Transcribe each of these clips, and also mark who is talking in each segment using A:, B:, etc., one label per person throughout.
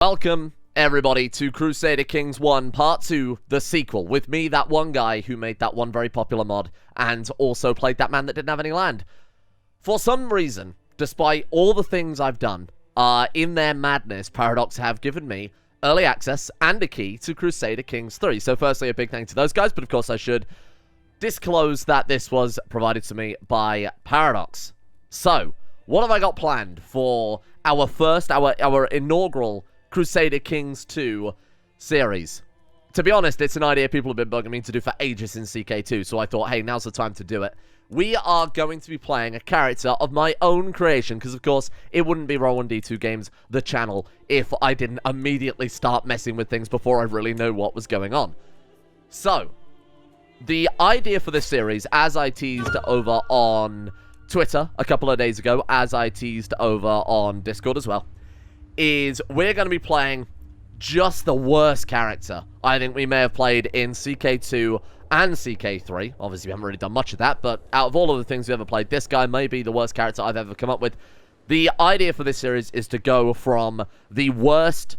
A: Welcome, everybody, to Crusader Kings 1 Part 2, the sequel, with me, that one guy who made that one very popular mod, and also played that man that didn't have any land. For some reason, despite all the things I've done, in their madness, Paradox have given me early access and a key to Crusader Kings 3. So firstly, a big thank you to those guys, but of course I should disclose that this was provided to me by Paradox. So, what have I got planned for our inaugural Crusader Kings 2 series? To be honest, it's an idea people have been bugging me to do for ages in CK2, so I thought, hey, now's the time to do it. We are going to be playing a character of my own creation, because of course, it wouldn't be Roll1D2 Games, the channel, if I didn't immediately start messing with things before I really knew what was going on. So, the idea for this series, as I teased over on Twitter a couple of days ago, as I teased over on Discord as well, is we're going to be playing just the worst character I think we may have played in CK2 and CK3. Obviously, we haven't really done much of that, but out of all of the things we ever played, this guy may be the worst character I've ever come up with. The idea for this series is to go from the worst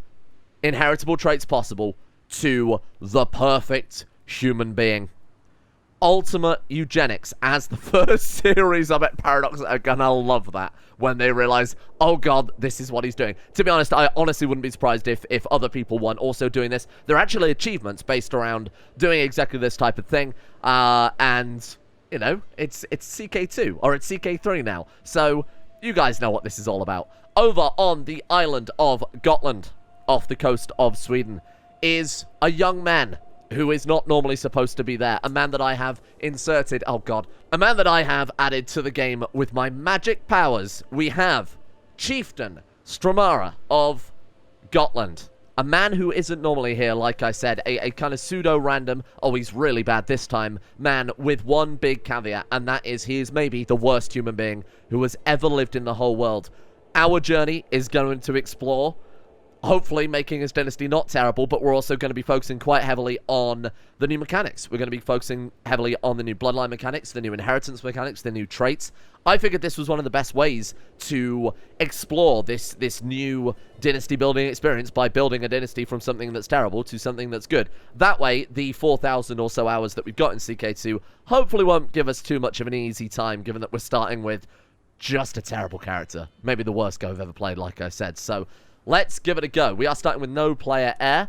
A: inheritable traits possible to the perfect human being. Ultimate eugenics as the first series. I bet Paradox are gonna love that when they realize, oh god, this is what he's doing. To be honest, I honestly wouldn't be surprised if other people weren't also doing this. There are actually achievements based around doing exactly this type of thing, and you know, it's CK2 or it's CK3 now, so you guys know what this is all about. Over on the island of Gotland, off the coast of Sweden, is a young man who is not normally supposed to be there. A man that I have inserted, oh god, a man that I have added to the game with my magic powers. We have Chieftain Stramara of Gotland. A man who isn't normally here, like I said, a kind of pseudo-random, oh he's really bad this time, man with one big caveat, and that is he is maybe the worst human being who has ever lived in the whole world. Our journey is going to explore, hopefully making his dynasty not terrible, but we're also going to be focusing quite heavily on the new mechanics. We're going to be focusing heavily on the new bloodline mechanics, the new inheritance mechanics, the new traits. I figured this was one of the best ways to explore this new dynasty building experience by building a dynasty from something that's terrible to something that's good. That way, the 4,000 or so hours that we've got in CK2 hopefully won't give us too much of an easy time, given that we're starting with just a terrible character. Maybe the worst go I've ever played, like I said. So let's give it a go. We are starting with no player heir.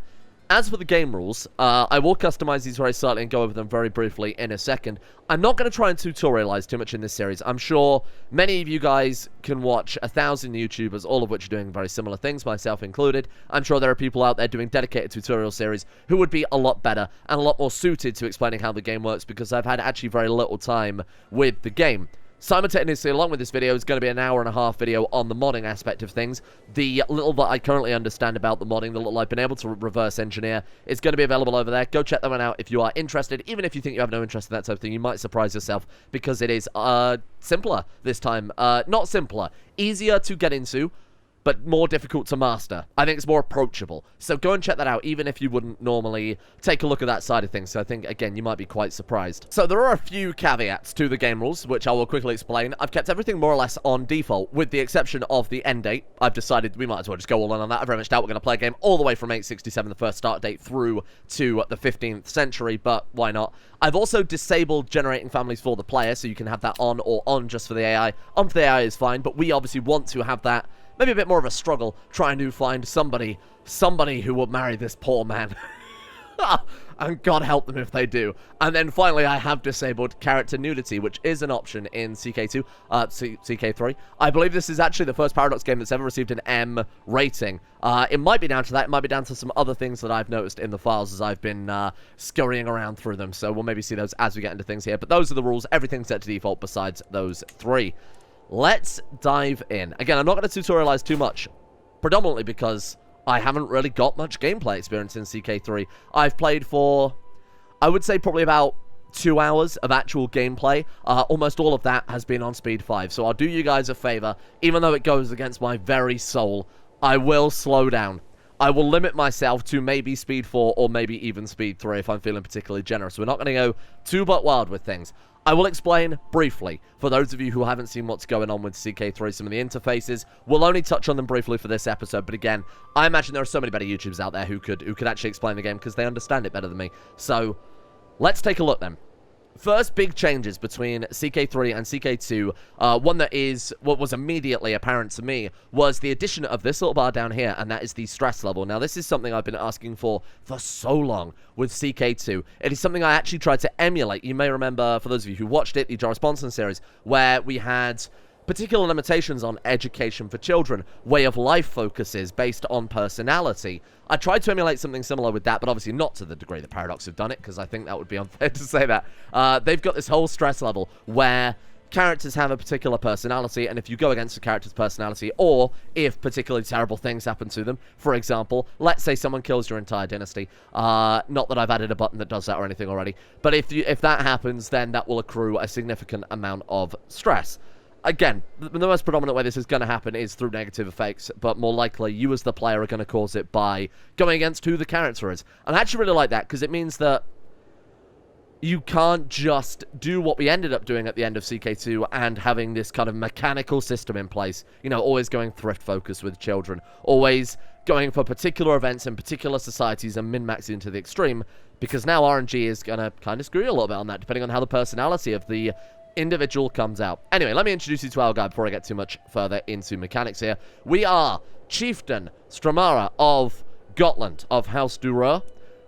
A: As for the game rules, I will customize these very slightly and go over them very briefly in a second. I'm not going to try and tutorialize too much in this series. I'm sure many of you guys can watch 1,000 YouTubers, all of which are doing very similar things, myself included. I'm sure there are people out there doing dedicated tutorial series who would be a lot better and a lot more suited to explaining how the game works, because I've had actually very little time with the game. Simultaneously, along with this video, is going to be an hour-and-a-half video on the modding aspect of things. The little that I currently understand about the modding, the little I've been able to reverse engineer, is going to be available over there. Go check that one out if you are interested. Even if you think you have no interest in that type of thing, you might surprise yourself, because it is simpler this time. Not simpler, easier to get into, but more difficult to master. I think it's more approachable. So go and check that out, even if you wouldn't normally take a look at that side of things. So I think, again, you might be quite surprised. So there are a few caveats to the game rules, which I will quickly explain. I've kept everything more or less on default, with the exception of the end date. I've decided we might as well just go all in on that. I've very much doubt we're going to play a game all the way from 867, the first start date, through to the 15th century, but why not? I've also disabled generating families for the player, so you can have that on or on just for the AI. On for the AI is fine, but we obviously want to have that maybe a bit more of a struggle, trying to find somebody who will marry this poor man. And God help them if they do. And then finally, I have disabled character nudity, which is an option in CK2, CK3. I believe this is actually the first Paradox game that's ever received an M rating. It might be down to that. It might be down to some other things that I've noticed in the files as I've been scurrying around through them. So we'll maybe see those as we get into things here. But those are the rules. Everything's set to default besides those three. Let's dive in. Again, I'm not going to tutorialize too much, predominantly because I haven't really got much gameplay experience in CK3. I've played for, I would say, probably about 2 hours of actual gameplay. Almost all of that has been on speed 5, so I'll do you guys a favor. Even though it goes against my very soul, I will slow down. I will limit myself to maybe speed 4 or maybe even speed 3 if I'm feeling particularly generous. We're not going to go too butt wild with things. I will explain briefly, for those of you who haven't seen what's going on with CK3, some of the interfaces. We'll only touch on them briefly for this episode, but again, I imagine there are so many better YouTubers out there who could actually explain the game because they understand it better than me. So, let's take a look then. First big changes between CK3 and CK2, one that is what was immediately apparent to me, was the addition of this little bar down here, and that is the stress level. Now, this is something I've been asking for so long with CK2. It is something I actually tried to emulate. You may remember, for those of you who watched it, the Joris Bonson series, where we had particular limitations on education for children, way of life focuses based on personality. I tried to emulate something similar with that, but obviously not to the degree that Paradox have done it, because I think that would be unfair to say that. They've got this whole stress level where characters have a particular personality, and if you go against a character's personality, or if particularly terrible things happen to them, for example, let's say someone kills your entire dynasty, not that I've added a button that does that or anything already, but if that happens, then that will accrue a significant amount of stress. Again, the most predominant way this is going to happen is through negative effects, but more likely you as the player are going to cause it by going against who the character is. And I actually really like that, because it means that you can't just do what we ended up doing at the end of CK2 and having this kind of mechanical system in place. You know, always going thrift focus with children, always going for particular events in particular societies and min-maxing to the extreme, because now RNG is going to kind of screw you a little bit on that, depending on how the personality of the individual comes out. Anyway, let me introduce you to our guy before I get too much further into mechanics here. We are Chieftain Stramara of Gotland, of House Durer.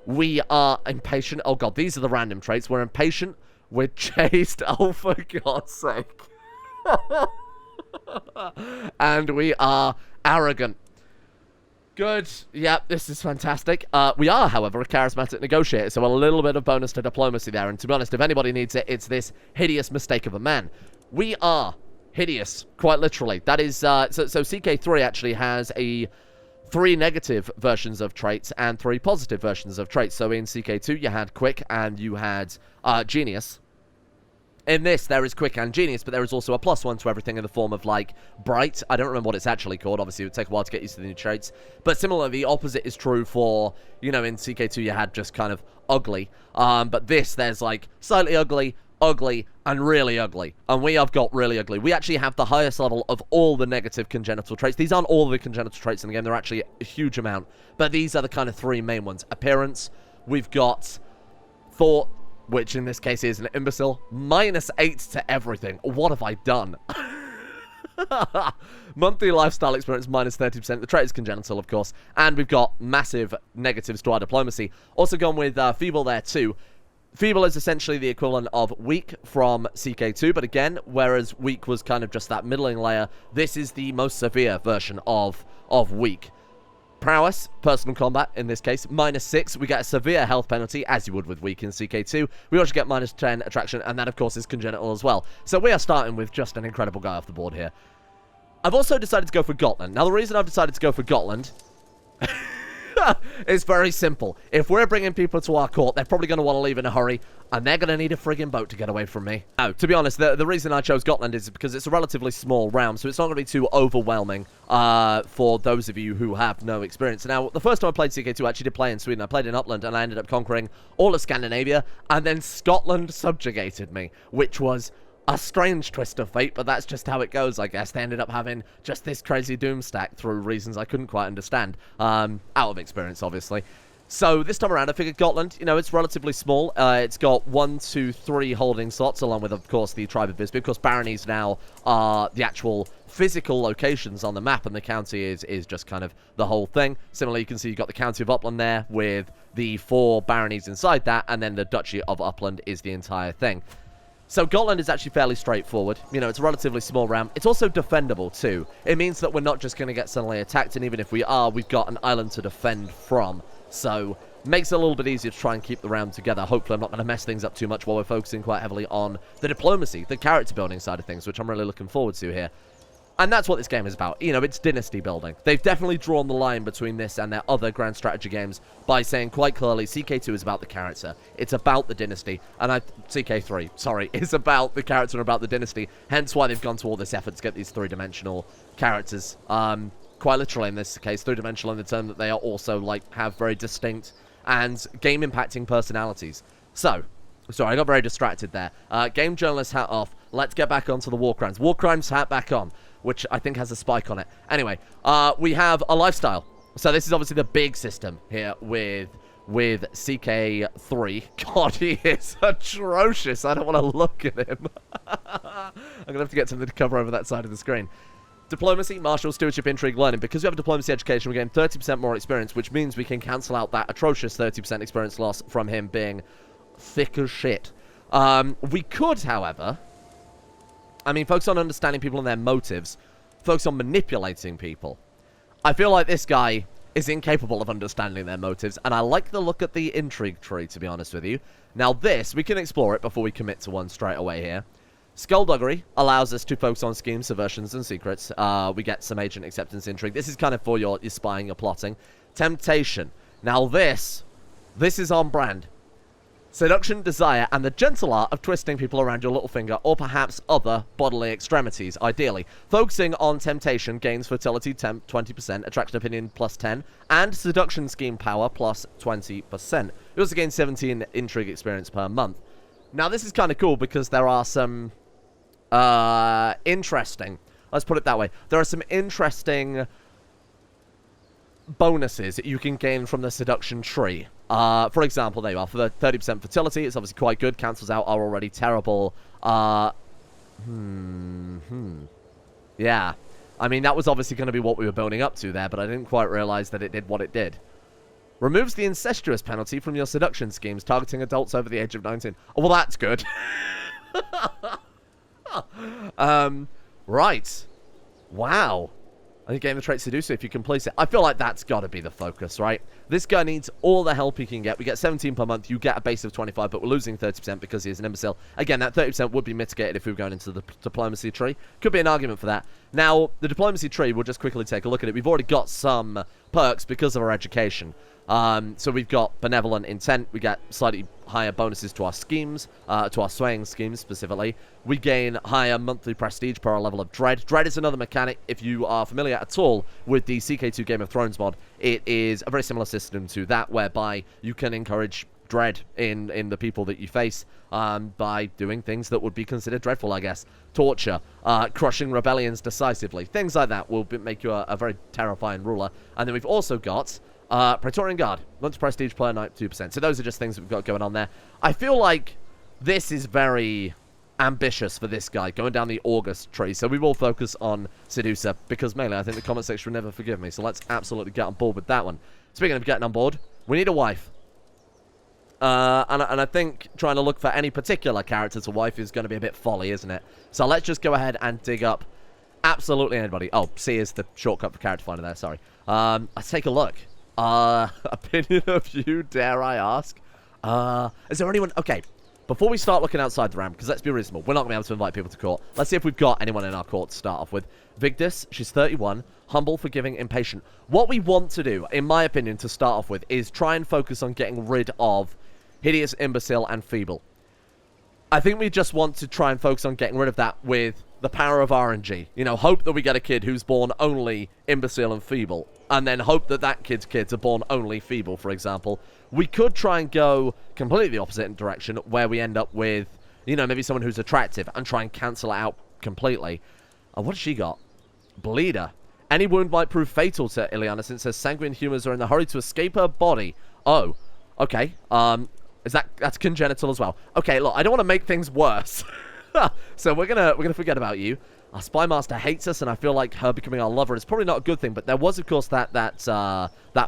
A: We are impatient. Oh god, these are the random traits. We're impatient. We're chaste. Oh, for God's sake. And we are arrogant. Good. Yep, this is fantastic. We are, however, a charismatic negotiator, so a little bit of bonus to diplomacy there. And to be honest, if anybody needs it, it's this hideous mistake of a man. We are hideous, quite literally. That is, so CK3 actually has 3 negative versions of traits and 3 positive versions of traits. So in CK2, you had Quick and you had Genius. In this, there is Quick and Genius, but there is also a +1 to everything in the form of, like, Bright. I don't remember what it's actually called. Obviously, it would take a while to get used to the new traits. But similarly, the opposite is true for, you know, in CK2, you had just kind of ugly. But this, there's, like, slightly ugly, ugly, and really ugly. And we have got really ugly. We actually have the highest level of all the negative congenital traits. These aren't all the congenital traits in the game. They're actually a huge amount. But these are the kind of 3 main ones. Appearance, we've got Thought, which in this case is an imbecile, -8 to everything. What have I done? Monthly lifestyle experience, -30%. The trait is congenital, of course. And we've got massive negatives to our diplomacy. Also gone with Feeble there, too. Feeble is essentially the equivalent of Weak from CK2, but again, whereas Weak was kind of just that middling layer, this is the most severe version of Weak. Prowess, personal combat, in this case, -6. We get a severe health penalty, as you would with Weak in CK2. We also get -10 attraction, and that, of course, is congenital as well. So we are starting with just an incredible guy off the board here. I've also decided to go for Gotland. Now, the reason I've decided to go for Gotland is very simple. If we're bringing people to our court, they're probably going to want to leave in a hurry, and they're going to need a friggin' boat to get away from me. Oh, to be honest, the reason I chose Gotland is because it's a relatively small realm, so it's not going to be too overwhelming for those of you who have no experience. Now, the first time I played CK2, I actually did play in Sweden. I played in Upland, and I ended up conquering all of Scandinavia, and then Scotland subjugated me, which was a strange twist of fate, but that's just how it goes, I guess. They ended up having just this crazy doom stack through reasons I couldn't quite understand. Out of experience, obviously. So this time around, I figured Gotland, you know, it's relatively small. It's got 1, 2, 3 holding slots, along with, of course, the tribe of Bisbee. Of course, baronies now are the actual physical locations on the map, and the county is just kind of the whole thing. Similarly, you can see you've got the county of Upland there with the 4 baronies inside that, and then the duchy of Upland is the entire thing. So Gotland is actually fairly straightforward. You know, it's a relatively small realm. It's also defendable, too. It means that we're not just going to get suddenly attacked, and even if we are, we've got an island to defend from. So, makes it a little bit easier to try and keep the round together. Hopefully I'm not going to mess things up too much while we're focusing quite heavily on the diplomacy, the character building side of things, which I'm really looking forward to here. And that's what this game is about. You know, it's dynasty building. They've definitely drawn the line between this and their other grand strategy games by saying quite clearly CK2 is about the character. It's about the dynasty. And CK3, sorry, is about the character and about the dynasty. Hence why they've gone to all this effort to get these 3-dimensional characters. quite literally in this case, three-dimensional in the term that they are also, like, have very distinct and game-impacting personalities. So, sorry, I got very distracted there. Game journalist hat off. Let's get back onto the war crimes. War crimes hat back on, which I think has a spike on it. Anyway, we have a lifestyle. So this is obviously the big system here with CK3. God, he is atrocious. I don't want to look at him. I'm going to have to get something to cover over that side of the screen. Diplomacy, martial, stewardship, intrigue, learning. Because we have a diplomacy education, we gain 30% more experience, which means we can cancel out that atrocious 30% experience loss from him being thick as shit. We could, however, focus on understanding people and their motives. Focus on manipulating people. I feel like this guy is incapable of understanding their motives, and I like the look at the intrigue tree, to be honest with you. Now this, we can explore it before we commit to one straight away here. Skullduggery allows us to focus on schemes, subversions, and secrets. We get some agent acceptance intrigue. This is kind of for your spying, your plotting. Temptation. Now this is on brand. Seduction, desire, and the gentle art of twisting people around your little finger, or perhaps other bodily extremities, ideally. Focusing on temptation gains fertility 20%, attraction opinion plus 10, and seduction scheme power plus 20%. You also gain 17 intrigue experience per month. Now, this is kind of cool because there are some interesting, let's put it that way, there are some interesting bonuses that you can gain from the seduction tree. For example, there you are. For the 30% fertility, it's obviously quite good. Cancels out our already terrible. Yeah. That was obviously going to be what we were building up to there, but I didn't quite realize that it did what it did. Removes the incestuous penalty from your seduction schemes, targeting adults over the age of 19. Oh, well, that's good. Right. Wow. And you gain the trait Seducer if you complete it. I feel like that's got to be the focus, right? This guy needs all the help he can get. We get 17 per month. You get a base of 25, but we're losing 30% because he is an imbecile. Again, that 30% would be mitigated if we were going into the diplomacy tree. Could be an argument for that. Now, the diplomacy tree, we'll just quickly take a look at it. We've already got some perks because of our education. So we've got benevolent intent. We get slightly higher bonuses to our schemes, to our swaying schemes specifically. We gain higher monthly prestige per our level of dread. Dread is another mechanic. If you are familiar at all with the CK2 Game of Thrones mod, it is a very similar system to that, whereby you can encourage dread in the people that you face by doing things that would be considered dreadful, I guess. Torture, crushing rebellions decisively. Things like that will make you a very terrifying ruler. And then we've also got Praetorian Guard, monthly prestige per night, 2%. So those are just things that we've got going on there. I feel like this is very ambitious for this guy, going down the August tree. So we will focus on Seducer, because mainly I think the comment section will never forgive me. So let's absolutely get on board with that one. Speaking of getting on board, we need a wife. And I think trying to look for any particular character to wife is going to be a bit folly, isn't it? So let's just go ahead and dig up absolutely anybody. Oh, C is the shortcut for character finder there, sorry. Let's take a look. Opinion of you, dare I ask? Is there anyone... Okay, before we start looking outside the round, because let's be reasonable, we're not going to be able to invite people to court. Let's see if we've got anyone in our court to start off with. Vigdis, she's 31, humble, forgiving, impatient. What we want to do, in my opinion, to start off with, is try and focus on getting rid of hideous, imbecile, and feeble. I think we just want to try and focus on getting rid of that with the power of RNG. You know, hope that we get a kid who's born only imbecile and feeble, and then hope that that kid's kids are born only feeble, for example. We could try and go completely the opposite direction, where we end up with, you know, maybe someone who's attractive, and try and cancel it out completely. What has she got? Bleeder. Any wound might prove fatal to Ileana, since her sanguine humors are in the hurry to escape her body. Oh, okay. That's congenital as well. Okay, look, I don't want to make things worse. So we're gonna forget about you. Our spy master hates us, and I feel like her becoming our lover is probably not a good thing. But there was, of course, that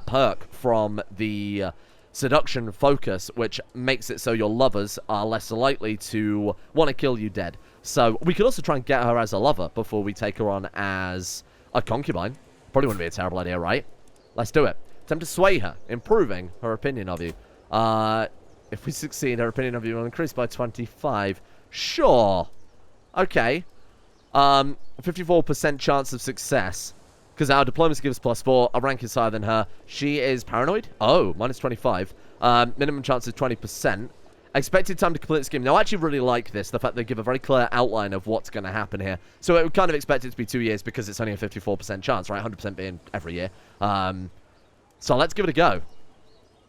A: perk from the seduction focus, which makes it so your lovers are less likely to want to kill you dead. So we could also try and get her as a lover before we take her on as a concubine. Probably wouldn't be a terrible idea, right? Let's do it. Attempt to sway her, improving her opinion of you. If we succeed, her opinion of you will increase by 25. Sure. Okay. 54% chance of success. Because our diplomacy gives +4. Our rank is higher than her. She is paranoid. Oh, minus 25. Minimum chance is 20%. Expected time to complete the scheme. Now, I actually really like this, the fact they give a very clear outline of what's going to happen here. So, it would kind of expect it to be 2 years because it's only a 54% chance, right? 100% being every year. So, let's give it a go.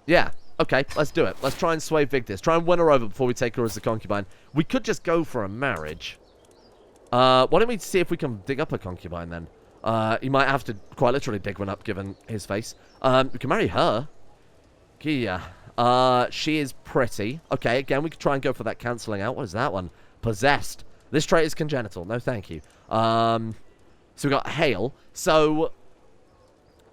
A: Yeah, okay, let's do it. Let's try and sway Vigdis. Try and win her over before we take her as a concubine. We could just go for a marriage. Why don't we see if we can dig up a concubine, then? You might have to quite literally dig one up, given his face. We can marry her. Yeah. She is pretty. Okay, again, we could try and go for that cancelling out. What is that one? Possessed. This trait is congenital. No, thank you. So we got hail. So,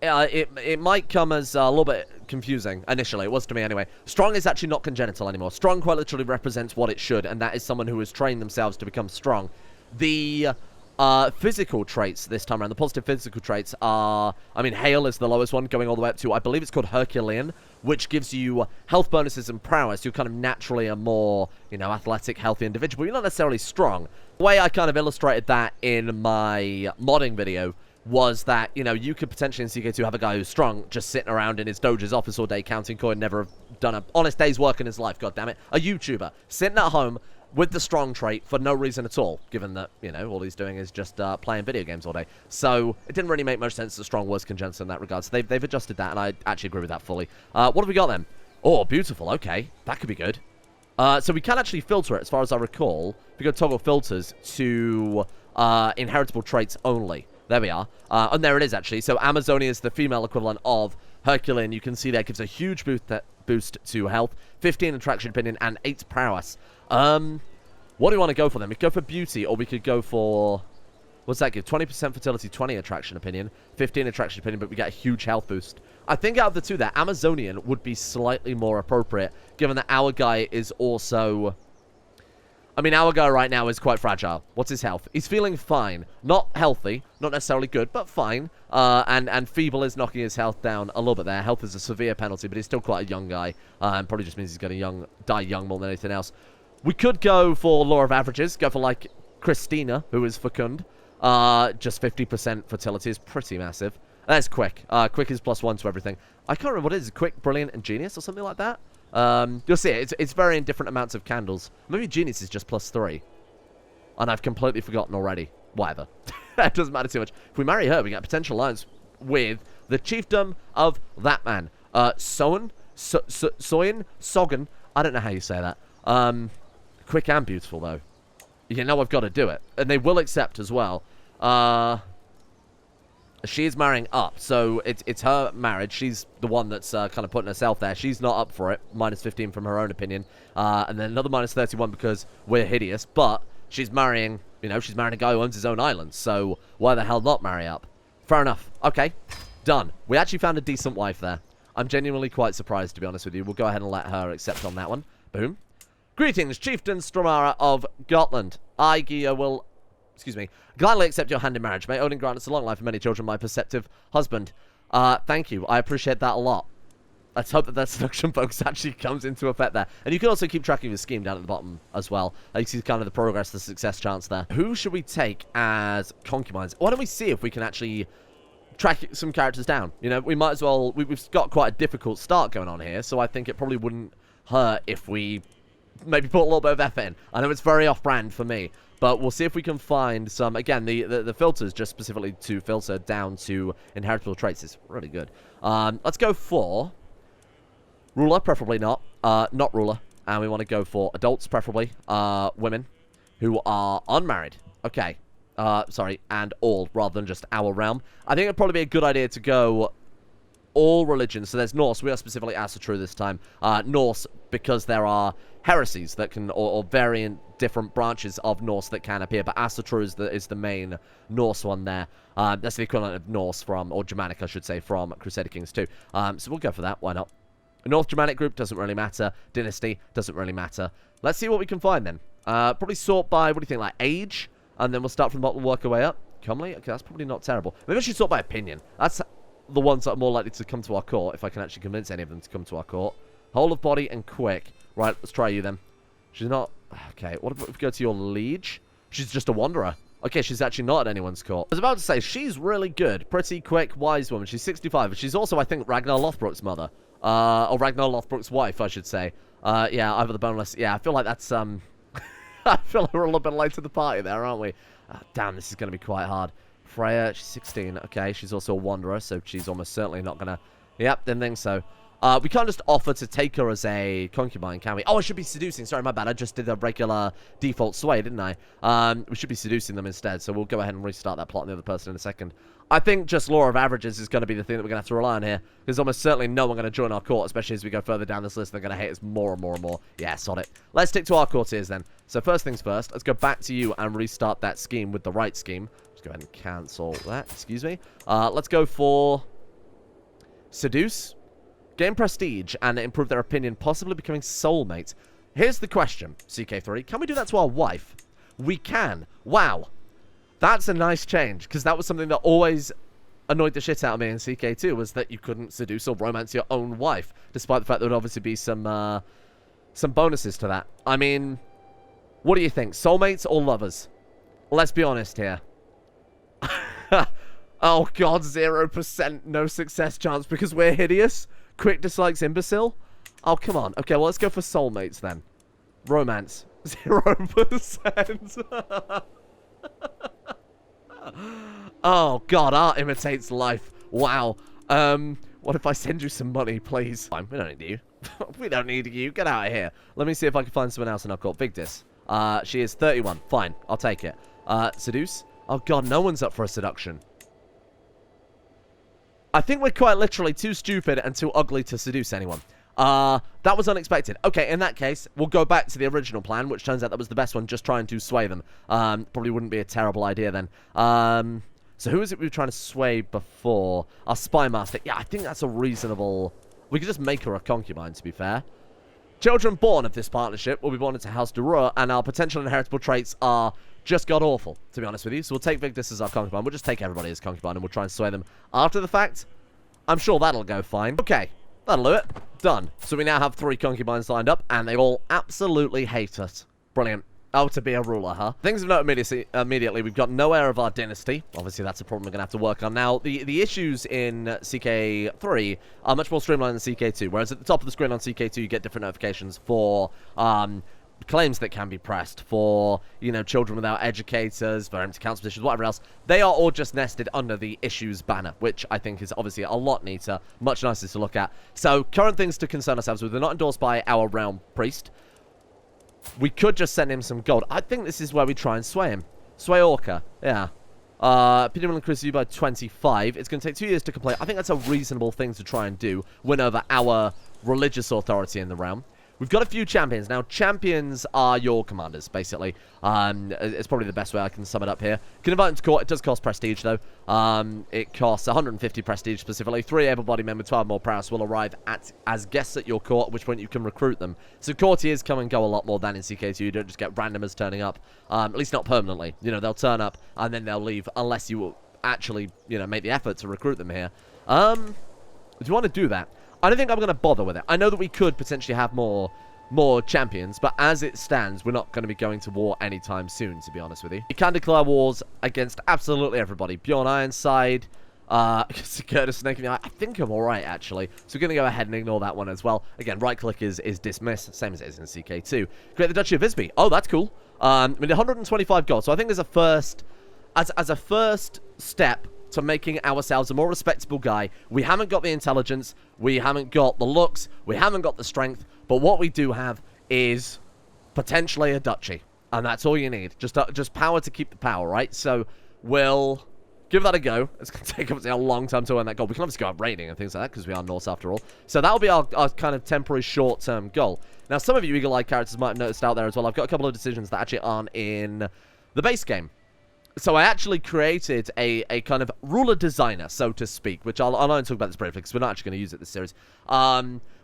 A: it might come as a little bit confusing initially. It was to me anyway. Strong is actually not congenital anymore. Strong quite literally represents what it should, and that is someone who has trained themselves to become strong. The physical traits this time around, the positive physical traits are, I mean, hail is the lowest one, going all the way up to, I believe it's called Herculean, which gives you health bonuses and prowess. You're kind of naturally a more, you know, athletic, healthy individual. You're not necessarily strong. The way I kind of illustrated that in my modding video was that, you know, you could potentially in CK2 have a guy who's strong, just sitting around in his doge's office all day counting coin, never have done an honest day's work in his life, goddammit. A YouTuber, sitting at home with the strong trait for no reason at all, given that, you know, all he's doing is just playing video games all day. So, it didn't really make much sense that strong was congenital in that regard. So, they've adjusted that, and I actually agree with that fully. What have we got then? Oh, beautiful. Okay. That could be good. So, we can actually filter it, as far as I recall. We go toggle filters to inheritable traits only. There we are. And there it is, actually. So, Amazonia is the female equivalent of Herculean. You can see that gives a huge boost to health, 15 attraction opinion, and 8 prowess. What do we want to go for then? We could go for beauty, or we could go for... What's that give? 20% fertility, 20 attraction opinion, 15 attraction opinion, but we get a huge health boost. I think out of the two there, Amazonian would be slightly more appropriate, given that our guy is also... I mean, our guy right now is quite fragile. What's his health? He's feeling fine. Not healthy, not necessarily good, but fine. And feeble is knocking his health down a little bit there. Health is a severe penalty, but he's still quite a young guy. And probably just means he's going to die young more than anything else. We could go for law of averages. Go for, like, Christina, who is fecund. Just 50% fertility is pretty massive. That's quick. Quick is +1 to everything. I can't remember what it is. Quick, brilliant, and genius or something like that. You'll see it. It's varying different amounts of candles. Maybe genius is just +3. And I've completely forgotten already. Whatever. It doesn't matter too much. If we marry her, we get a potential alliance with the chiefdom of that man. Soin? Sogan? I don't know how you say that. Quick and beautiful, though. You know I've got to do it. And they will accept as well. She is marrying up, so it's her marriage. She's the one that's kind of putting herself there. She's not up for it. -15 from her own opinion. And then another -31 because we're hideous. But she's marrying, you know, she's marrying a guy who owns his own island. So why the hell not marry up? Fair enough. Okay, done. We actually found a decent wife there. I'm genuinely quite surprised, to be honest with you. We'll go ahead and let her accept on that one. Boom. Greetings, Chieftain Stramara of Gotland. I, Gia, will... Excuse me. Gladly accept your hand in marriage. May Odin grant us a long life and many children, my perceptive husband. Thank you. I appreciate that a lot. Let's hope that seduction focus actually comes into effect there. And you can also keep track of your scheme down at the bottom as well. You see kind of the progress, the success chance there. Who should we take as concubines? Why don't we see if we can actually track some characters down? You know, we might as well... We've got quite a difficult start going on here, so I think it probably wouldn't hurt if we maybe put a little bit of effort in. I know it's very off-brand for me, but we'll see if we can find some... Again, the filters just specifically to filter down to inheritable traits is really good. Let's go for... Ruler, preferably not. Not ruler. And we want to go for adults, preferably. Women who are unmarried. Okay. Sorry, and all, rather than just our realm. I think it'd probably be a good idea to go all religions. So there's Norse. We are specifically Asatru this time. Norse, because there are heresies that can, or variant different branches of Norse that can appear. But Asatru is the main Norse one there. That's the equivalent of Norse from, or Germanic, I should say, from Crusader Kings 2. So we'll go for that. Why not? North Germanic group doesn't really matter. Dynasty doesn't really matter. Let's see what we can find then. Probably sort by, what do you think, like age? And then we'll start from the bottom and work our way up. Comely? Okay, that's probably not terrible. Maybe I should sort by opinion. That's the ones that are more likely to come to our court, if I can actually convince any of them to come to our court. Whole of body and quick. Right, let's try you then. She's not... Okay, what if we go to your liege? She's just a wanderer. Okay, she's actually not at anyone's court. I was about to say, she's really good. Pretty, quick, wise woman. She's 65. But she's also, I think, Ragnar Lothbrok's mother. Or Ragnar Lothbrok's wife, I should say. Yeah, either the boneless. Yeah, I feel like that's, I feel like we're a little bit late to the party there, aren't we? Damn, this is going to be quite hard. Freya, she's 16. Okay, she's also a wanderer, so she's almost certainly not going to... Yep, didn't think so. We can't just offer to take her as a concubine, can we? Oh, I should be seducing. Sorry, my bad. I just did a regular default sway, didn't I? We should be seducing them instead, so we'll go ahead and restart that plot on the other person in a second. I think just law of averages is going to be the thing that we're going to have to rely on here. There's almost certainly no one going to join our court, especially as we go further down this list. They're going to hate us more and more and more. Yeah, sod it. Let's stick to our courtiers then. So first things first, let's go back to you and restart that scheme with the right scheme. Let's go ahead and cancel that. Excuse me. Let's go for seduce. Gain prestige and improve their opinion, possibly becoming soulmates. Here's the question, CK3. Can we do that to our wife? We can. Wow. That's a nice change, because that was something that always annoyed the shit out of me in CK2, was that you couldn't seduce or romance your own wife, despite the fact there would obviously be some bonuses to that. I mean, what do you think? Soulmates or lovers? Let's be honest here. Oh, God, 0% no success chance because we're hideous? Quick dislikes imbecile? Oh, come on. Okay, well, let's go for soulmates then. Romance. 0%. Oh, God, art imitates life. Wow. What if I send you some money, please? Fine, we don't need you. We don't need you. Get out of here. Let me see if I can find someone else in our court. Vigdis. She is 31. Fine, I'll take it. Seduce? Oh, God, no one's up for a seduction. I think we're quite literally too stupid and too ugly to seduce anyone. That was unexpected. Okay, in that case, we'll go back to the original plan, which turns out that was the best one, just trying to sway them. Probably wouldn't be a terrible idea then. So who is it we were trying to sway before? Our spy master. Yeah, I think that's a reasonable... We could just make her a concubine, to be fair. Children born of this partnership will be born into House Durur, and our potential inheritable traits are just god-awful, to be honest with you. So we'll take Vigdis as our concubine. We'll just take everybody as concubine, and we'll try and sway them after the fact. I'm sure that'll go fine. Okay, that'll do it. Done. So we now have 3 concubines lined up, and they all absolutely hate us. Brilliant. Oh, to be a ruler, huh? Things of note immediately. We've got no heir of our dynasty. Obviously, that's a problem we're going to have to work on. Now, the issues in CK3 are much more streamlined than CK2, whereas at the top of the screen on CK2, you get different notifications for claims that can be pressed, for, you know, children without educators, for empty council positions, whatever else. They are all just nested under the issues banner, which I think is obviously a lot neater, much nicer to look at. So, current things to concern ourselves with. They're not endorsed by our realm priest. We could just send him some gold. I think this is where we try and sway him. Sway Orca. Yeah. Opinion will increase you by 25. It's going to take 2 years to complete. I think that's a reasonable thing to try and do. Win over our religious authority in the realm. We've got a few champions. Now, champions are your commanders, basically. It's probably the best way I can sum it up here. You can invite them to court. It does cost prestige, though. It costs 150 prestige specifically. 3 able-bodied men with 12 more prowess will arrive as guests at your court, at which point you can recruit them. So courtiers come and go a lot more than in CK2. You don't just get randomers turning up, at least not permanently. You know, they'll turn up and then they'll leave unless you actually, you know, make the effort to recruit them here. Do you want to do that? I don't think I'm going to bother with it. I know that we could potentially have more champions, but as it stands, we're not going to be going to war anytime soon, to be honest with you. You can declare wars against absolutely everybody. Bjorn Ironside, Curtis Snake in the Eye. I think I'm alright, actually. So we're going to go ahead and ignore that one as well. Again, right-click is dismiss, same as it is in CK2. Create the Duchy of Visby. Oh, that's cool. I mean, 125 gold. So I think as a first step to making ourselves a more respectable guy, we haven't got the intelligence, we haven't got the looks, we haven't got the strength, but what we do have is potentially a duchy, and that's all you need. Just power to keep the power, right? So we'll give that a go. It's going to take obviously a long time to earn that goal. We can obviously go up raiding and things like that because we are Norse after all. So that'll be our kind of temporary short-term goal. Now, some of you eagle-eyed characters might have noticed out there as well, I've got a couple of decisions that actually aren't in the base game. So I actually created a kind of ruler designer, so to speak, which I'll only talk about this briefly because we're not actually going to use it this series.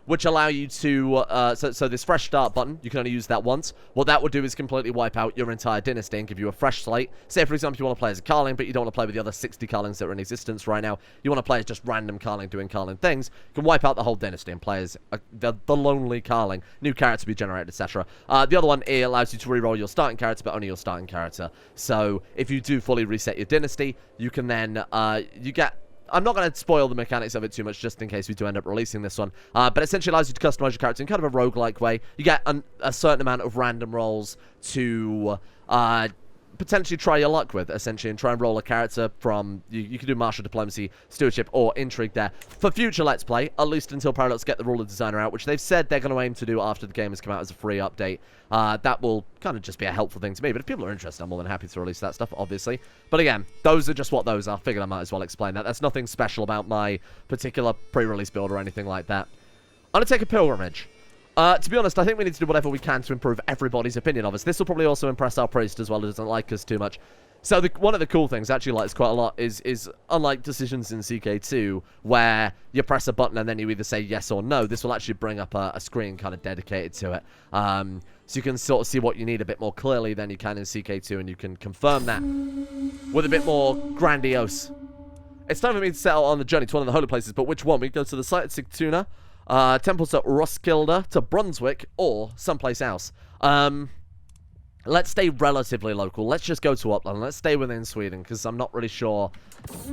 A: Which allow you to, so this fresh start button, you can only use that once. What that would do is completely wipe out your entire dynasty and give you a fresh slate. Say, for example, you want to play as a Carling, but you don't want to play with the other 60 Carlings that are in existence right now. You want to play as just random Carling doing Carling things. You can wipe out the whole dynasty and play as the lonely Carling. New character be generated, etc. The other one, it allows you to reroll your starting character, but only your starting character. So if you do fully reset your dynasty, you can then, you get I'm not going to spoil the mechanics of it too much just in case we do end up releasing this one. But essentially allows you to customize your character in kind of a roguelike way. You get a certain amount of random rolls to potentially try your luck with, essentially, and try and roll a character from, you can do martial diplomacy, stewardship, or intrigue there. For future Let's Play, at least until Paradox get the ruler designer out, which they've said they're going to aim to do after the game has come out as a free update. That will kind of just be a helpful thing to me, but if people are interested, I'm more than happy to release that stuff, obviously. But again, those are just what those are. Figured I might as well explain that. That's nothing special about my particular pre-release build or anything like that. I'm going to take a pilgrimage. To be honest, I think we need to do whatever we can to improve everybody's opinion of us. This will probably also impress our priest as well, who doesn't like us too much. So one of the cool things, I actually like this quite a lot, is unlike decisions in CK2, where you press a button and then you either say yes or no, this will actually bring up a screen kind of dedicated to it. So you can sort of see what you need a bit more clearly than you can in CK2, and you can confirm that with a bit more grandiose. It's time for me to set out on the journey to one of the holy places, but which one? We go to the site at Sigtuna, temples at Roskilde, to Brunswick, or someplace else. Let's stay relatively local. Let's just go to Upland. Let's stay within Sweden, because I'm not really sure.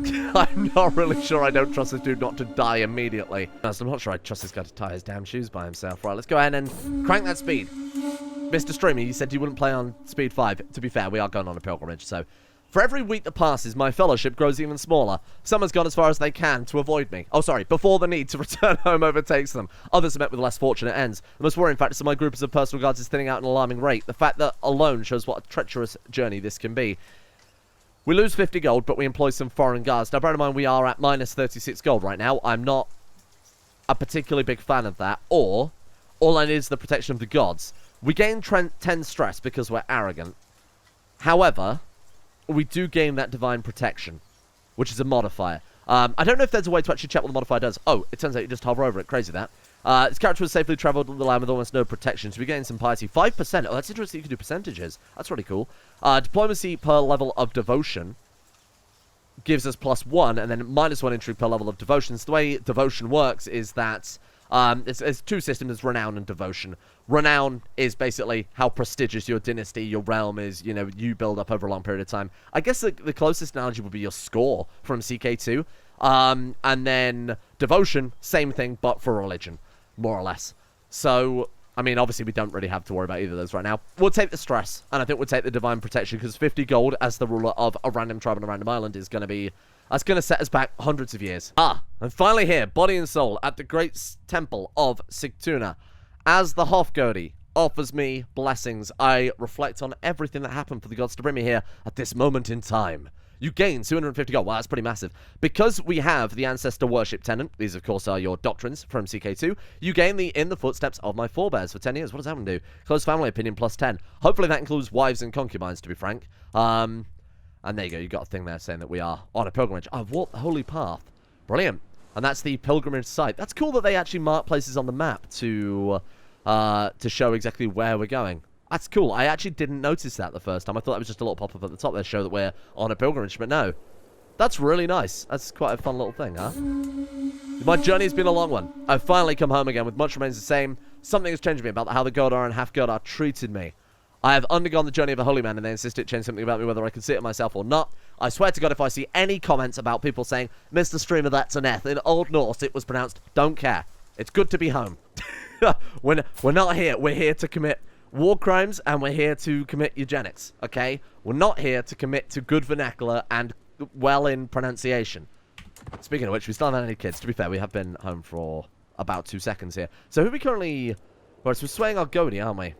A: I'm not really sure I don't trust this dude not to die immediately. I'm not sure I trust this guy to tie his damn shoes by himself. Right, let's go ahead and crank that speed. Mr. Streamer, you said you wouldn't play on speed 5. To be fair, we are going on a pilgrimage, so... For every week that passes, my fellowship grows even smaller. Some has gone as far as they can to avoid me. Oh, sorry, before the need to return home overtakes them. Others are met with less fortunate ends. The most worrying factor of my group of personal guards is thinning out at an alarming rate. The fact that alone shows what a treacherous journey this can be. We lose 50 gold, but we employ some foreign guards. Now, bear in mind, we are at minus 36 gold right now. I'm not a particularly big fan of that. Or, all I need is the protection of the gods. We gain 10 stress because we're arrogant. However... we do gain that divine protection, which is a modifier. I don't know if there's a way to actually check what the modifier does. Oh, it turns out you just hover over it. Crazy that. This character has safely travelled the land with almost no protection, so we gain some piety. 5%. Oh, that's interesting. You can do percentages. That's really cool. Diplomacy per level of devotion gives us +1, and then -1 intrigue per level of devotion. So the way devotion works is that there's two systems, there's renown and devotion. Renown is basically how prestigious your dynasty, your realm is, you know, you build up over a long period of time. I guess the closest analogy would be your score from CK2. And then devotion, same thing, but for religion, more or less. So, I mean, obviously we don't really have to worry about either of those right now. We'll take the stress, and I think we'll take the divine protection, because 50 gold as the ruler of a random tribe on a random island is going to be... that's going to set us back hundreds of years. I'm finally here, body and soul, at the great temple of Sigtuna. As the Hofgodi offers me blessings, I reflect on everything that happened for the gods to bring me here at this moment in time. You gain 250 gold. Wow, that's pretty massive. Because we have the ancestor worship tenant, these of course are your doctrines from CK2, you gain the in the footsteps of my forebears for 10 years. What does that one do? Close family opinion +10. Hopefully that includes wives and concubines, to be frank. And there you go, you got a thing there saying that we are on a pilgrimage. I've walked the holy path. Brilliant. And that's the pilgrimage site. That's cool that they actually mark places on the map to show exactly where we're going. That's cool. I actually didn't notice that the first time. I thought that was just a little pop-up at the top there to show that we're on a pilgrimage, but no. That's really nice. That's quite a fun little thing, huh? My journey's been a long one. I've finally come home again, with much remains the same. Something has changed me about how the Godar and half-Godar treated me. I have undergone the journey of a holy man, and they insist it change something about me, whether I can see it myself or not. I swear to God, if I see any comments about people saying, Mr. Streamer, that's an Eth, in Old Norse it was pronounced, don't care. It's good to be home. We're not here. We're here to commit war crimes, and we're here to commit eugenics, okay? We're not here to commit to good vernacular and well-in pronunciation. Speaking of which, we still haven't had any kids. To be fair, we have been home for about 2 seconds here. So who are we currently... well, so we're swaying our Godi, aren't we?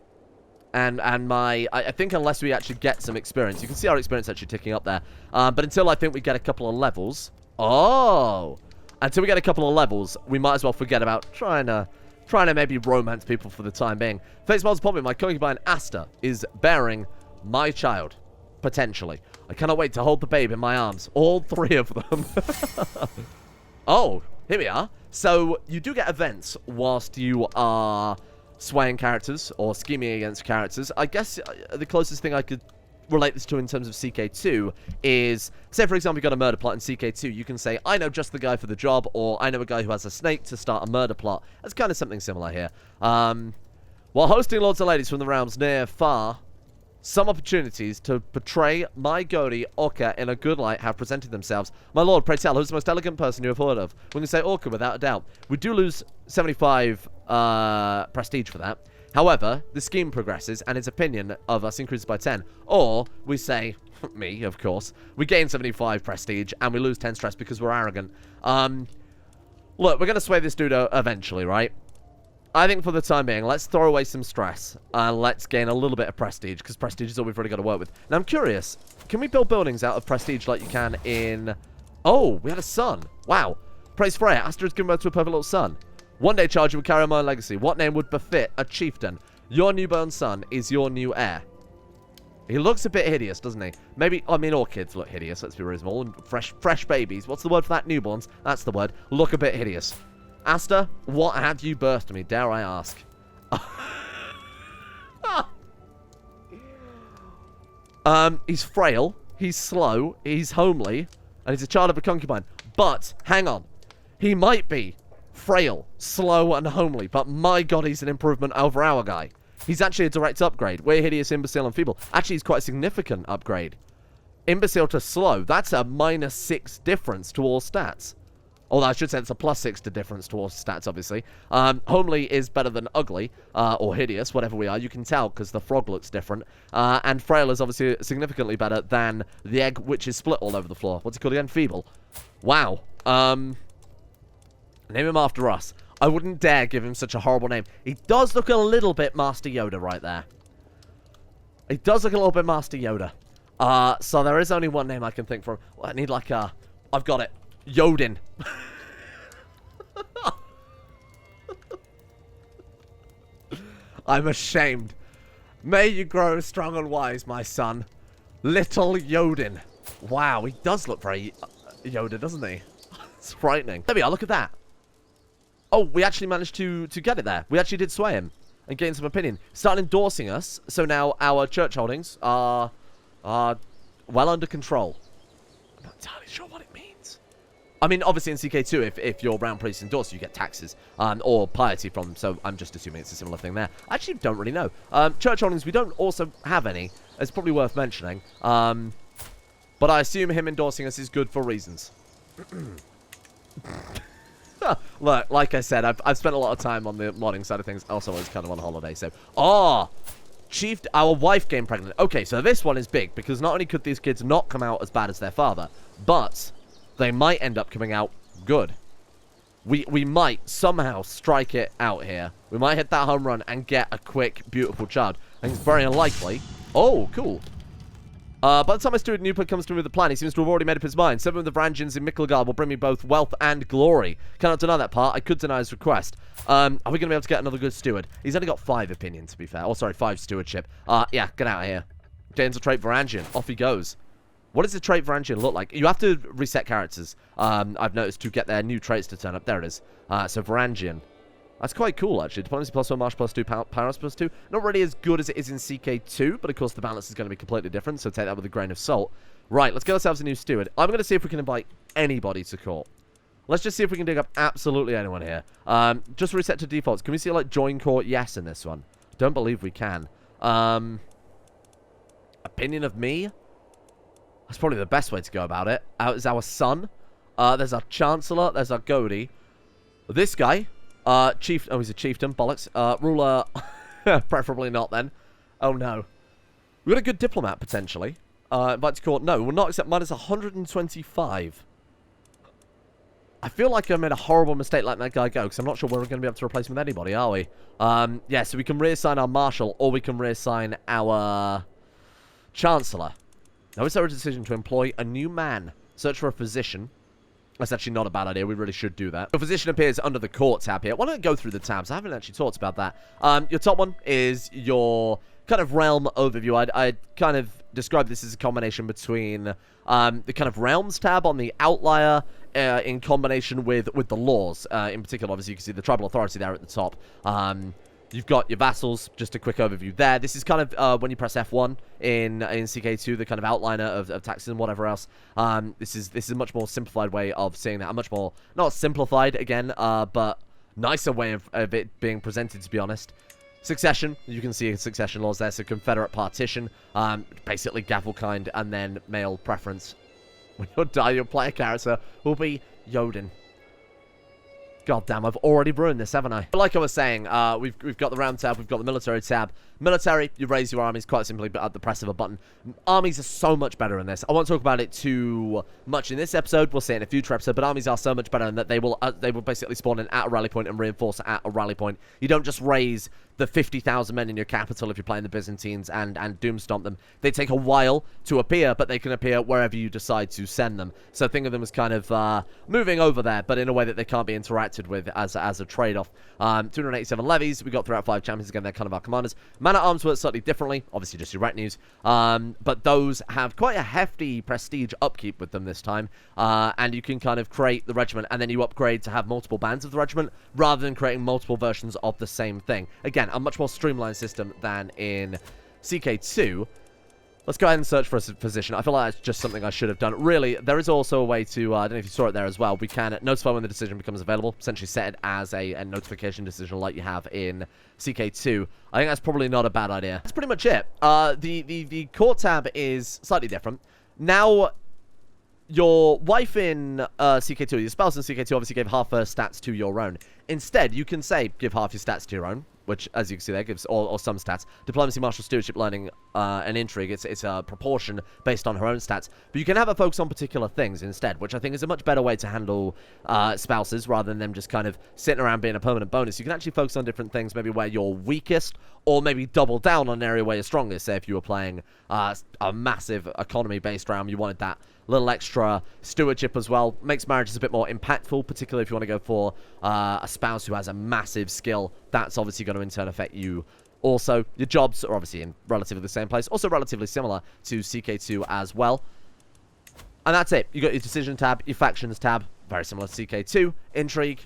A: And I think unless we actually get some experience, you can see our experience actually ticking up there. But until I think we get a couple of levels... oh! Until we get a couple of levels, we might as well forget about trying to maybe romance people for the time being. Face smiles upon me, my concubine Asta is bearing my child. Potentially. I cannot wait to hold the babe in my arms. All 3 of them. Oh, here we are. So, you do get events whilst you are swaying characters or scheming against characters. I guess the closest thing I could relate this to in terms of CK2 is, say for example you got a murder plot in CK2, you can say, I know just the guy for the job, or I know a guy who has a snake to start a murder plot. That's kind of something similar here. While hosting lords and ladies from the realms near, far, some opportunities to portray my goatee, Orca, in a good light have presented themselves. My lord, pray tell, who's the most elegant person you have heard of? We can say Orca without a doubt. We do lose 75 prestige for that. However, the scheme progresses, and his opinion of us increases by 10. Or, we say, me, of course, we gain 75 prestige, and we lose 10 stress because we're arrogant. Look, we're going to sway this dude eventually, right? I think for the time being, let's throw away some stress, and let's gain a little bit of prestige, because prestige is all we've really got to work with. Now, I'm curious, can we build buildings out of prestige like you can in... Oh, we had a son. Wow. Praise Freya. Astra's given birth to a perfect little son. One day, charge you would carry on my legacy. What name would befit a chieftain? Your newborn son is your new heir. He looks a bit hideous, doesn't he? Maybe, I mean, all kids look hideous, let's be reasonable. And fresh babies. What's the word for that? Newborns. That's the word. Look a bit hideous. Asta, what have you birthed me, dare I ask? He's frail, he's slow, he's homely, and he's a child of a concubine. But, hang on. He might be frail, slow, and homely, but my god, he's an improvement over our guy. He's actually a direct upgrade. We're hideous, imbecile, and feeble. Actually, he's quite a significant upgrade. Imbecile to slow, that's a -6 difference to all stats. Although I should say it's a +6 to difference to all stats, obviously. Homely is better than ugly, or hideous, whatever we are. You can tell, because the frog looks different. And frail is obviously significantly better than the egg, which is split all over the floor. What's it called again? Feeble. Wow. Name him after us. I wouldn't dare give him such a horrible name. He does look a little bit Master Yoda right there. He does look a little bit Master Yoda. So there is only one name I can think for him. Well, I need like a... I've got it. Yodin. I'm ashamed. May you grow strong and wise, my son. Little Yodin. Wow, he does look very Yoda, doesn't he? It's frightening. There we are, look at that. Oh, we actually managed to get it there. We actually did sway him and gain some opinion. Started endorsing us, so now our church holdings are well under control. I'm not entirely sure what it means. I mean, obviously in CK2, if your round priest endorse, you get taxes, or piety from them, so I'm just assuming it's a similar thing there. I actually don't really know. Church holdings, we don't also have any. It's probably worth mentioning. But I assume him endorsing us is good for reasons. Look, like I said, I've spent a lot of time on the modding side of things. Also, I was kind of on holiday, so... Oh! Chief, our wife came pregnant. Okay, so this one is big, because not only could these kids not come out as bad as their father, but... they might end up coming out good. We might somehow strike it out here. We might hit that home run and get a quick, beautiful child. I think it's very unlikely. Oh, cool. By the time my steward Newport comes to me with a plan, he seems to have already made up his mind. Seven of the Varangians in Mikkelgard will bring me both wealth and glory. Cannot deny that part. I could deny his request. Are we going to be able to get another good steward? He's only got 5 opinions, to be fair. Oh, sorry, 5 stewardship. Yeah, get out of here. Gains a trait Varangian. Off he goes. What does the trait Varangian look like? You have to reset characters, I've noticed, to get their new traits to turn up. There it is. So Varangian. That's quite cool, actually. Diplomacy +1, march +2, power +2. Not really as good as it is in CK2, but of course the balance is going to be completely different, so take that with a grain of salt. Right, let's get ourselves a new steward. I'm going to see if we can invite anybody to court. Let's just see if we can dig up absolutely anyone here. Just reset to defaults. Can we see, like, join court? Yes, in this one. Don't believe we can. Opinion of me? That's probably the best way to go about it. Is our son. There's our chancellor. There's our goatee. This guy. Chief. Oh, he's a chieftain. Bollocks. Ruler. Preferably not, then. Oh, no. We've got a good diplomat, potentially. Invite to court. No, we'll not accept minus 125. I feel like I made a horrible mistake letting that guy go, because I'm not sure we're going to be able to replace him with anybody, are we? Yeah, so we can reassign our marshal, or we can reassign our chancellor. Now, is there a decision to employ a new man? Search for a physician. That's actually not a bad idea. We really should do that. Your physician appears under the court tab here. Why don't I go through the tabs? I haven't actually talked about that. Your top one is your kind of realm overview. I'd kind of describe this as a combination between the kind of realms tab on the outlier in combination with the laws. In particular, obviously, you can see the tribal authority there at the top. You've got your vassals, just a quick overview there. This is kind of when you press F1 in CK2, the kind of outliner of taxes and whatever else. This is a much more simplified way of seeing that. A much more, not simplified again, but nicer way of it being presented, to be honest. Succession, you can see succession laws there, so Confederate partition, basically gavel kind, and then male preference. When you die, your player character will be Yodin. God damn, I've already ruined this, haven't I? But like I was saying, we've got the round tab, we've got the military tab. Military, you raise your armies quite simply but at the press of a button. Armies are so much better in this. I won't talk about it too much in this episode. We'll see it in a future episode, but armies are so much better in that they will basically spawn in at a rally point and reinforce at a rally point. You don't just raise the 50,000 men in your capital if you're playing the Byzantines and doomstomp them. They take a while to appear, but they can appear wherever you decide to send them. So think of them as kind of moving over there, but in a way that they can't be interacted with as a trade-off. 287 levies. We got throughout 5 champions. Again, they're kind of our commanders. Man-at-arms work slightly differently. Obviously, just your retinues. But those have quite a hefty prestige upkeep with them this time. And you can kind of create the regiment, and then you upgrade to have multiple bands of the regiment, rather than creating multiple versions of the same thing. Again, a much more streamlined system than in CK2. Let's go ahead and search for a physician. I feel like that's just something I should have done. Really, there is also a way to, I don't know if you saw it there as well, we can notify when the decision becomes available, essentially set it as a notification decision like you have in CK2. I think that's probably not a bad idea. That's pretty much it. The court tab is slightly different. Now, your wife in CK2, your spouse in CK2 obviously gave half her stats to your own. Instead, you can say, give half your stats to your own, which, as you can see there, gives or some stats. Diplomacy, martial stewardship, learning, and intrigue. It's a proportion based on her own stats. But you can have her focus on particular things instead, which I think is a much better way to handle spouses, rather than them just kind of sitting around being a permanent bonus. You can actually focus on different things, maybe where you're weakest, or maybe double down on an area where you're strongest. Say if you were playing a massive economy-based round, you wanted that little extra stewardship as well. Makes marriages a bit more impactful, particularly if you want to go for a spouse who has a massive skill. That's obviously going to in turn affect you. Also, your jobs are obviously in relatively the same place. Also relatively similar to CK2 as well. And that's it. You got your decision tab, your factions tab, very similar to CK2. Intrigue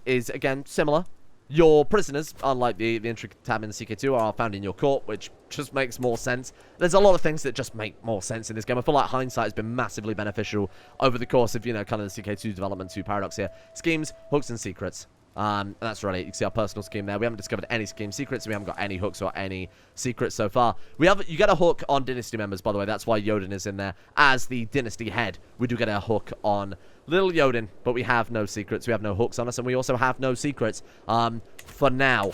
A: is, again, similar. Your prisoners, unlike the intrigue tab in the CK2, are found in your court, which just makes more sense. There's a lot of things that just make more sense in this game. I feel like hindsight has been massively beneficial over the course of, you know, kind of the CK2 development to Paradox here. Schemes, hooks, and secrets. And that's really it. You can see our personal scheme there. We haven't discovered any scheme secrets. We haven't got any hooks or any secrets so far. You get a hook on Dynasty members, by the way. That's why Yodin is in there as the Dynasty head. We do get a hook on little Yodin, but we have no secrets. We have no hooks on us, and we also have no secrets for now.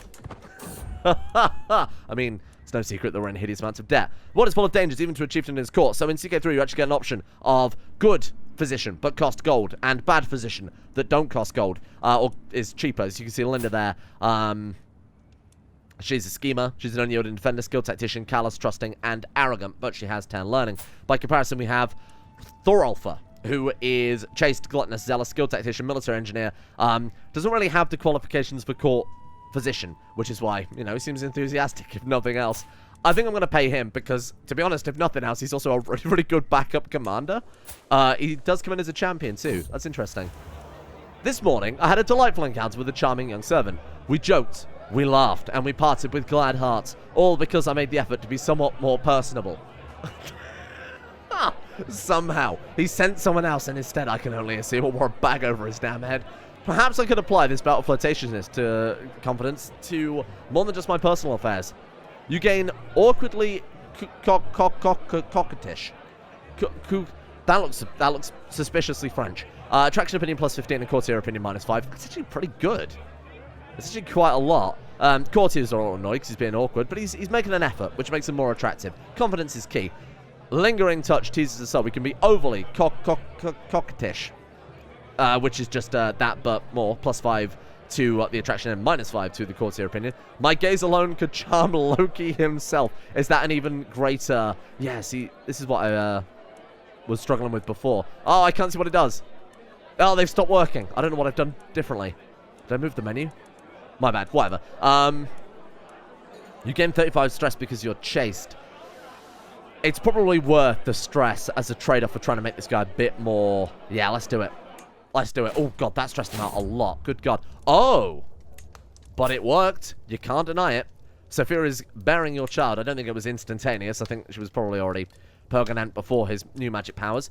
A: I mean, it's no secret that we're in hideous amounts of debt. What is full of dangers, even to a chieftain in his court. So in CK3, you actually get an option of good physician, but cost gold, and bad physician that don't cost gold, or is cheaper. As you can see Linda there, she's a schemer, she's an unyielding defender, skilled tactician, callous, trusting, and arrogant, but she has 10 learning. By comparison, we have Thorolfa, who is chaste, gluttonous, zealous, skilled tactician, military engineer, doesn't really have the qualifications for court physician, which is why, you know, he seems enthusiastic, if nothing else. I think I'm going to pay him because, to be honest, if nothing else, he's also a really, really good backup commander. He does come in as a champion, too. That's interesting. This morning, I had a delightful encounter with a charming young servant. We joked, we laughed, and we parted with glad hearts, all because I made the effort to be somewhat more personable. Somehow, he sent someone else, and instead I can only assume wore a bag over his damn head. Perhaps I could apply this bout of flirtatiousness to confidence to more than just my personal affairs. You gain awkwardly coquettish. That looks suspiciously French. Attraction opinion plus 15 and courtier opinion minus 5. That's actually pretty good. It's actually quite a lot. Courtiers are all annoyed because he's being awkward, but he's making an effort, which makes him more attractive. Confidence is key. Lingering touch teases us up. We can be overly coquettish, which is just that, but more. Plus 5 to the attraction and minus 5 to the courtier opinion. My gaze alone could charm Loki himself. Is that an even greater... Yeah, see, this is what I was struggling with before. Oh, I can't see what it does. Oh, they've stopped working. I don't know what I've done differently. Did I move the menu? My bad. Whatever. You gain 35 stress because you're chaste. It's probably worth the stress as a trade-off for trying to make this guy a bit more... Yeah, let's do it. Let's do it. Oh, God, that stressed him out a lot. Good God. Oh! But it worked. You can't deny it. Sophia is bearing your child. I don't think it was instantaneous. I think she was probably already pregnant before his new magic powers.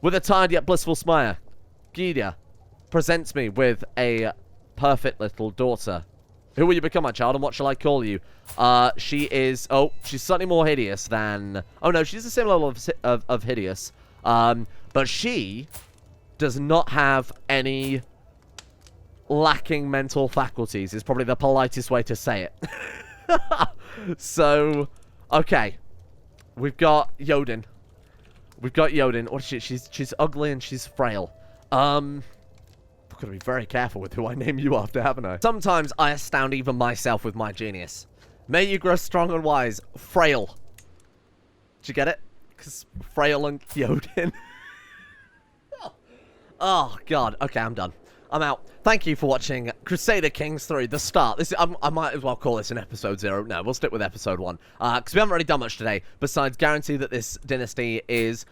A: With a tired yet blissful smile, Gyda presents me with a perfect little daughter. Who will you become, my child, and what shall I call you? She is... Oh, she's slightly more hideous than... Oh, no, she's the same level of hideous. But she does not have any lacking mental faculties, is probably the politest way to say it. So, okay. We've got Yodin. We've got Yodin. What is she? She's ugly and she's frail. I've got to be very careful with who I name you after, haven't I? Sometimes I astound even myself with my genius. May you grow strong and wise. Frail. Did you get it? Because frail and Yodin. Oh, God. Okay, I'm done. I'm out. Thank you for watching Crusader Kings 3, the start. This I might as well call this an episode 0. No, we'll stick with episode 1. Because we haven't really done much today, besides guarantee that this dynasty is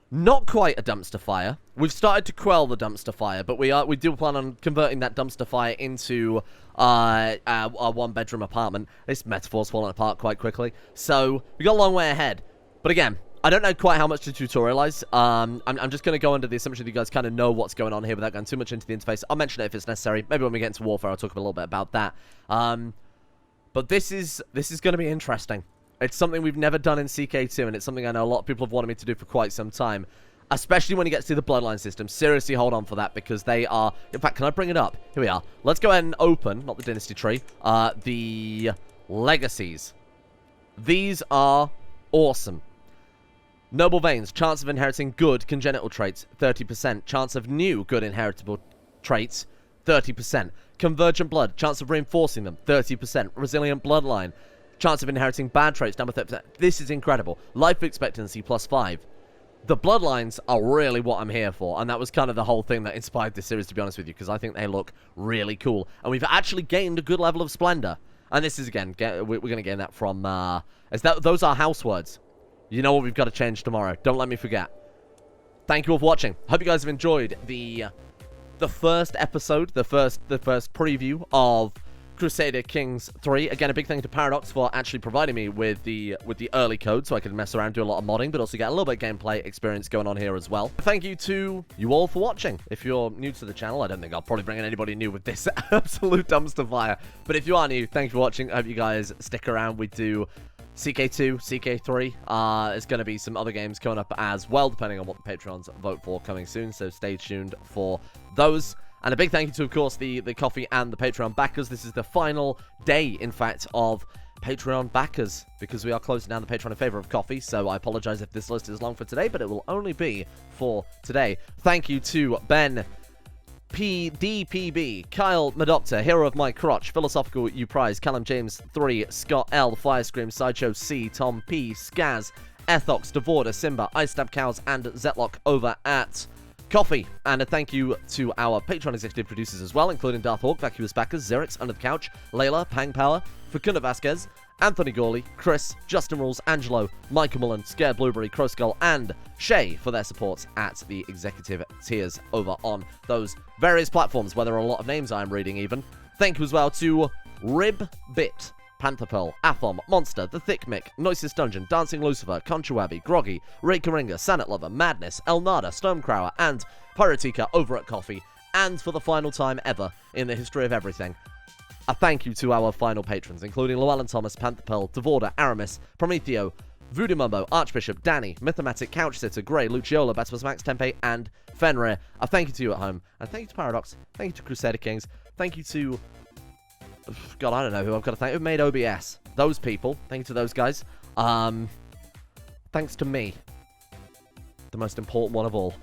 A: not quite a dumpster fire. We've started to quell the dumpster fire, but we do plan on converting that dumpster fire into a one-bedroom apartment. This metaphor's falling apart quite quickly, so we got a long way ahead. But again, I don't know quite how much to tutorialize. I'm just going to go under the assumption that you guys kind of know what's going on here without going too much into the interface. I'll mention it if it's necessary. Maybe when we get into Warfare, I'll talk a little bit about that. But this is going to be interesting. It's something we've never done in CK2, and it's something I know a lot of people have wanted me to do for quite some time. Especially when you get to the bloodline system. Seriously, hold on for that, because they are... In fact, can I bring it up? Here we are. Let's go ahead and open, not the dynasty tree, the legacies. These are awesome. Noble veins, chance of inheriting good congenital traits, 30%. Chance of new good inheritable traits, 30%. Convergent blood, chance of reinforcing them, 30%. Resilient bloodline, chance of inheriting bad traits, down by 30%. This is incredible. Life expectancy +5. The bloodlines are really what I'm here for, and that was kind of the whole thing that inspired this series, to be honest with you, because I think they look really cool. And we've actually gained a good level of splendor. And this is, again, we're going to gain that from... those are house words. You know what we've got to change tomorrow. Don't let me forget. Thank you all for watching. Hope you guys have enjoyed the first episode, the first preview of Crusader Kings 3. Again, a big thank you to Paradox for actually providing me with the early code so I could mess around, do a lot of modding, but also get a little bit of gameplay experience going on here as well. Thank you to you all for watching. If you're new to the channel, I don't think I'll probably bring in anybody new with this absolute dumpster fire. But if you are new, thanks for watching. I hope you guys stick around. We do CK2, CK3. There's going to be some other games coming up as well, depending on what the Patrons vote for coming soon, so stay tuned for those. And a big thank you to, of course, the Coffee and the Patreon backers. This is the final day, in fact, of Patreon backers, because we are closing down the Patreon in favor of Coffee, so I apologize if this list is long for today, but it will only be for today. Thank you to Ben PDPB, Kyle Madoctor, Hero of My Crotch, Philosophical U Prize, Callum James 3, Scott L, Firescream, Sideshow C, Tom P, Skaz, Ethox, Devorder, Simba, Ice Stab Cows, and Zetlock over at Coffee. And a thank you to our Patreon executive producers as well, including Darth Hawk, Vacuous Backers, Xerix, Under the Couch, Layla, Pang Power, Facunda Vasquez, Anthony Gawley, Chris, Justin Rules, Angelo, Michael Mullen, Scared Blueberry, Crow Skull, and Shay for their support at the executive tiers over on those various platforms, where there are a lot of names I'm reading even. Thank you as well to Ribbit, Panther Pearl, Athom, Monster, The Thick Mick, Noisest Dungeon, Dancing Lucifer, Conchuabi, Groggy, Ray Karinga, Sanet Lover, Madness, Elnada, Stormcrower, and Pyrotica over at Coffee. And for the final time ever in the history of everything, a thank you to our final patrons, including Llewellyn Thomas, Panther Pearl, Devorder, Aramis, Prometheo, Voodoo Mumbo, Archbishop, Danny, Mythomatic, Couchsitter, Grey, Luciola, Betibus Max, Tempe, and Fenrir. A thank you to you at home, and thank you to Paradox, thank you to Crusader Kings, thank you to... God, I don't know who I've got to thank. Who made OBS? Those people. Thank you to those guys. Thanks to me. The most important one of all.